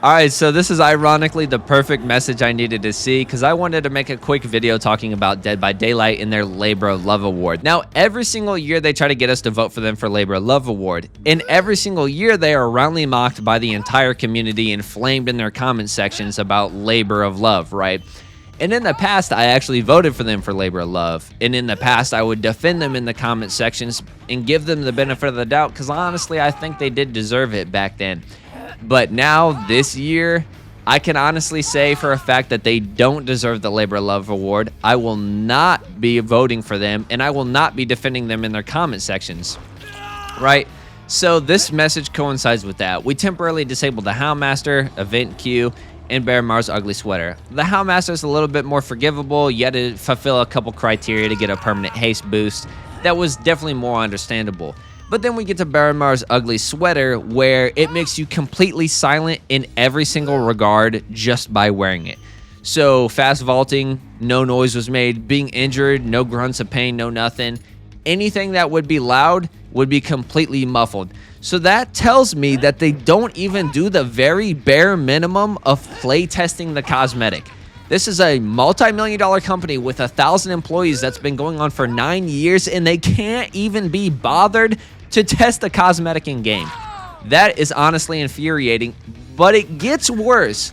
Alright, so this is ironically the perfect message I needed to see because I wanted to make a quick video talking about Dead by Daylight and their Labor of Love Award. Now, every single year they try to get us to vote for them for Labor of Love Award, and every single year they are roundly mocked by the entire community and flamed in their comment sections about Labor of Love, right? And in the past, I actually voted for them for Labor of Love. And in the past, I would defend them in the comment sections and give them the benefit of the doubt because honestly, I think they did deserve it back then. But now, this year, I can honestly say for a fact that they don't deserve the Labor of Love Award. I will not be voting for them, and I will not be defending them in their comment sections, right? So this message coincides with that. We temporarily disabled the Houndmaster, Event Q, and Bear Mars Ugly Sweater. The Houndmaster is a little bit more forgivable. You had to fulfill a couple criteria to get a permanent haste boost. That was definitely more understandable. But then we get to Bear Mars Ugly Sweater, where it makes you completely silent in every single regard just by wearing it. So fast vaulting, no noise was made. Being injured, no grunts of pain, no nothing. Anything that would be loud would be completely muffled. So that tells me that they don't even do the very bare minimum of play testing the cosmetic. This is a multi-million-dollar company with 1,000 employees that's been going on for 9 years, and they can't even be bothered to test the cosmetic in game. That is honestly infuriating, but it gets worse.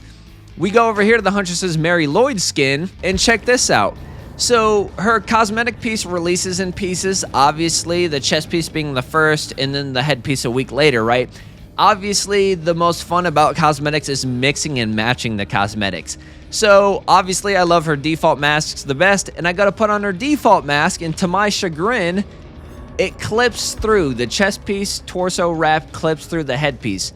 We go over here to the Huntress's Mary Lloyd skin, and check this out. So her cosmetic piece releases in pieces, obviously the chest piece being the first, and then the head piece a week later, right? Obviously, the most fun about cosmetics is mixing and matching the cosmetics. So obviously I love her default masks the best, and I gotta put on her default mask, and to my chagrin, it clips through. The chest piece, torso wrap clips through the headpiece.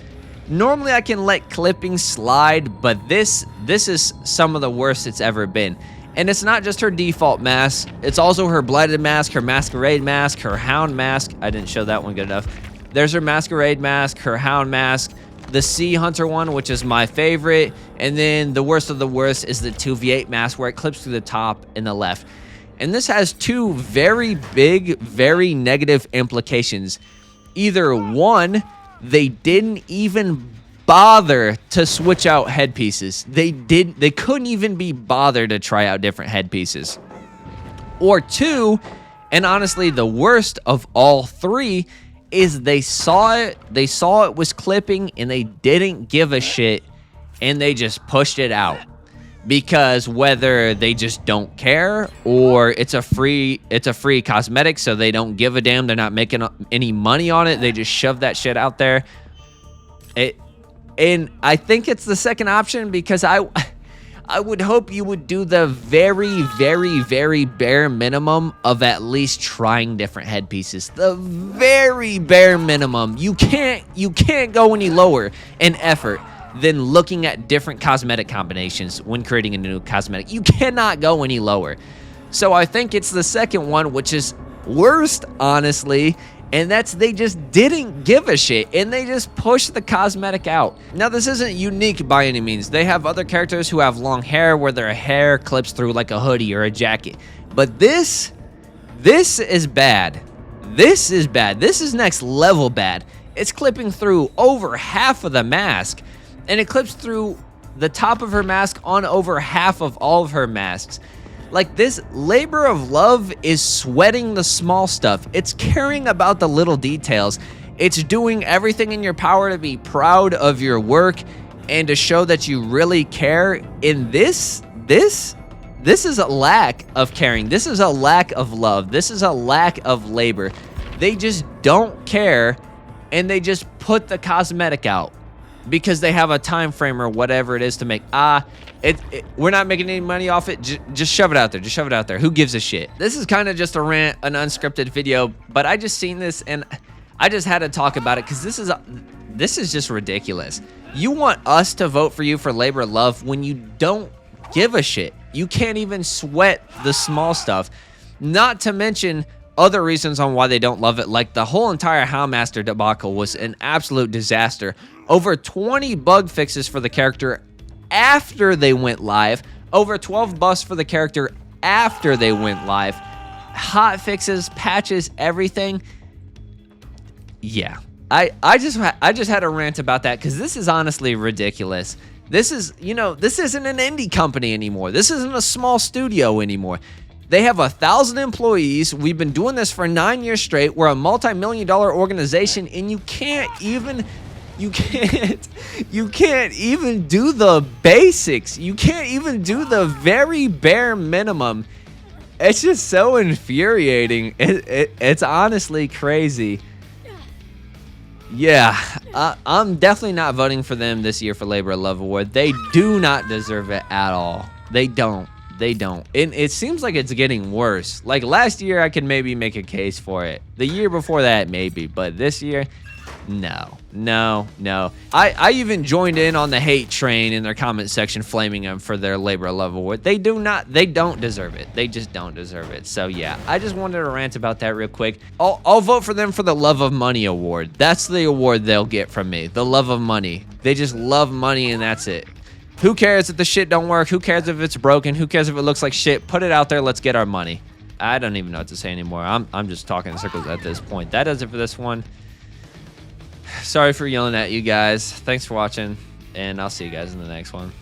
Normally I can let clipping slide, but this is some of the worst it's ever been. And it's not just her default mask, it's also her blighted mask, her masquerade mask, her hound mask. I didn't show that one good enough. There's her masquerade mask, her hound mask, the Sea Hunter one, which is my favorite, and then the worst of the worst is the 2v8 mask where it clips through the top and the left. And this has two very big, very negative implications. Either one, they didn't even bother to switch out headpieces. They couldn't even be bothered to try out different headpieces. Or two, and honestly the worst of all three, is they saw it was clipping and they didn't give a shit and they just pushed it out. Because whether they just don't care or it's a free cosmetic, so they don't give a damn, they're not making any money on it, they just shove that shit out there. And I think it's the second option because I would hope you would do the very, very, very bare minimum of at least trying different headpieces. The very bare minimum. You can't go any lower in effort than looking at different cosmetic combinations when creating a new cosmetic. You cannot go any lower. So I think it's the second one, which is worst, honestly, and that's they just didn't give a shit, and they just pushed the cosmetic out. Now, this isn't unique by any means. They have other characters who have long hair where their hair clips through like a hoodie or a jacket. But this is bad. This is bad. This is next level bad. It's clipping through over half of the mask, and it clips through the top of her mask on over half of all of her masks. Like, this labor of love is sweating the small stuff. It's caring about the little details. It's doing everything in your power to be proud of your work and to show that you really care. And this is a lack of caring. This is a lack of love. This is a lack of labor. They just don't care, and they just put the cosmetic out because they have a time frame or whatever it is to make. We're not making any money off it. Just shove it out there. Just shove it out there. Who gives a shit? This is kind of just a rant, an unscripted video, but I just seen this and I just had to talk about it because this is just ridiculous. You want us to vote for you for labor of love when you don't give a shit. You can't even sweat the small stuff. Not to mention other reasons on why they don't love it, like the whole entire Houndmaster debacle was an absolute disaster. Over 20 bug fixes for the character after they went live. Over 12 buffs for the character after they went live. Hot fixes, patches, everything. Yeah. I just had a rant about that because this is honestly ridiculous. This is, this isn't an indie company anymore. This isn't a small studio anymore. They have 1,000 employees. We've been doing this for 9 years straight. We're a multi-million-dollar organization, and you can't even do the basics. You can't even do the very bare minimum. It's just so infuriating. It's honestly crazy. Yeah, I'm definitely not voting for them this year for Labor of Love Award. They do not deserve it at all. They don't. And it seems like it's getting worse. Like last year, I could maybe make a case for it. The year before that, maybe. But this year, no. I even joined in on the hate train in their comment section, flaming them for their Labor of Love Award. They don't deserve it. They just don't deserve it. So yeah, I just wanted to rant about that real quick. I'll vote for them for the Love of Money Award. That's the award they'll get from me. The love of money. They just love money and that's it. Who cares if the shit don't work? Who cares if it's broken? Who cares if it looks like shit? Put it out there. Let's get our money. I don't even know what to say anymore. I'm just talking in circles at this point. That does it for this one. Sorry for yelling at you guys. Thanks for watching, and I'll see you guys in the next one.